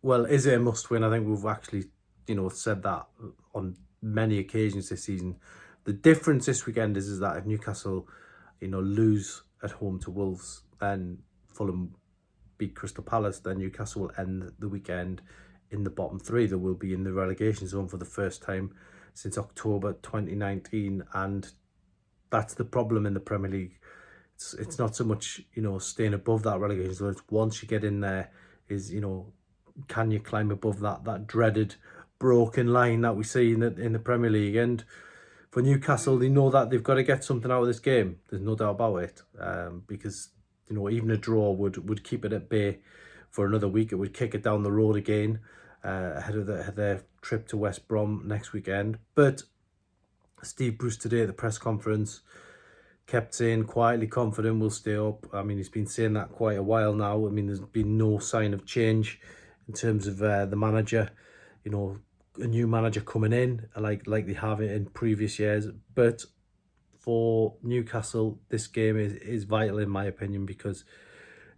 Well, is it a must-win? I think we've actually, said that on many occasions this season. The difference this weekend is that if Newcastle, lose at home to Wolves, then Fulham beat Crystal Palace, then Newcastle will end the weekend in the bottom three. They will be in the relegation zone for the first time since October 2019, and that's the problem in the Premier League. It's not so much, staying above that relegation zone. It's once you get in there, can you climb above that dreaded broken line that we see in the Premier League? And for Newcastle, they know that they've got to get something out of this game. There's no doubt about it, because even a draw would keep it at bay for another week. It would kick it down the road again ahead of their trip to West Brom next weekend. But Steve Bruce today at the press conference kept saying quietly confident we'll stay up. I mean, he's been saying that quite a while now. I mean, there's been no sign of change in terms of the manager, a new manager coming in like they have it in previous years. But for Newcastle, this game is vital in my opinion, because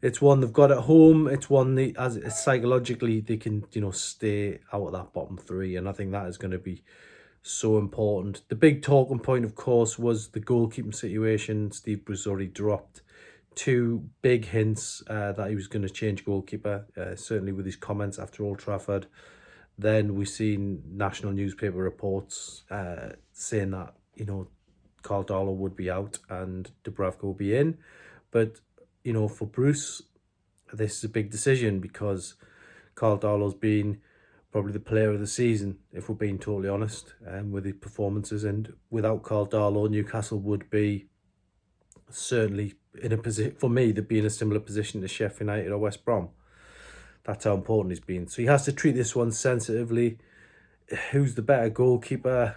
it's one they've got at home. It's one as psychologically they can stay out of that bottom three, and I think that is going to be so important. The big talking point, of course, was the goalkeeping situation. Steve Bruce already dropped two big hints that he was going to change goalkeeper, certainly with his comments after Old Trafford. Then we've seen national newspaper reports saying that, Karl Darlow would be out and Dubravka will be in. But, for Bruce, this is a big decision because Karl Darlow's been probably the player of the season, if we're being totally honest, with his performances. And without Karl Darlow, Newcastle would be certainly in a position, for me, they'd be in a similar position to Sheffield United or West Brom. That's how important he's been. So he has to treat this one sensitively. Who's the better goalkeeper?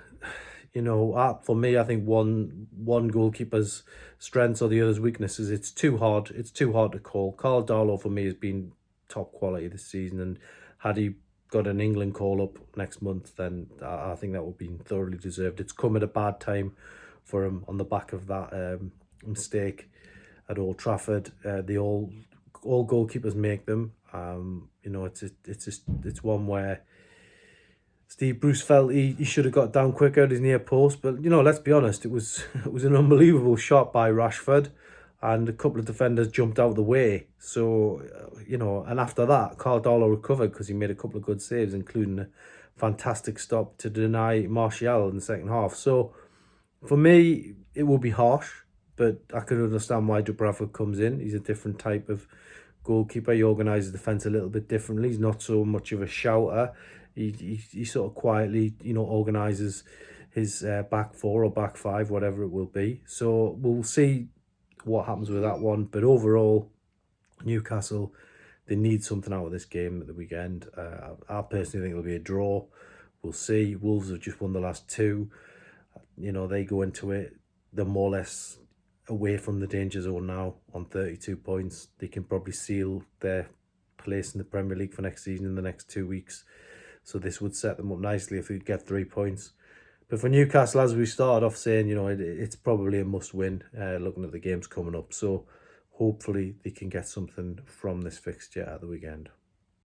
For me, I think one goalkeeper's strengths or the other's weaknesses. It's too hard. It's too hard to call. Karl Darlow for me has been top quality this season, and had he got an England call up next month, then I think that would be thoroughly deserved. It's come at a bad time for him on the back of that mistake at Old Trafford. All goalkeepers make them. It's one where Steve Bruce felt he should have got down quicker at his near post, but let's be honest, it was an unbelievable shot by Rashford, and a couple of defenders jumped out of the way. So and after that, Karl Darlow recovered because he made a couple of good saves, including a fantastic stop to deny Martial in the second half. So for me, it will be harsh, but I can understand why Dubravka comes in. He's a different type of goalkeeper. He organises defence a little bit differently. He's not so much of a shouter. He sort of quietly, organises his back four or back five, whatever it will be. So we'll see what happens with that one. But overall, Newcastle, they need something out of this game at the weekend. I personally think it'll be a draw. We'll see. Wolves have just won the last two. They go into it, they're more or less away from the danger zone now on 32 points. They can probably seal their place in the Premier League for next season in the next 2 weeks. So this would set them up nicely if they get 3 points. But for Newcastle, as we started off saying, it's probably a must-win looking at the games coming up. So hopefully they can get something from this fixture at the weekend.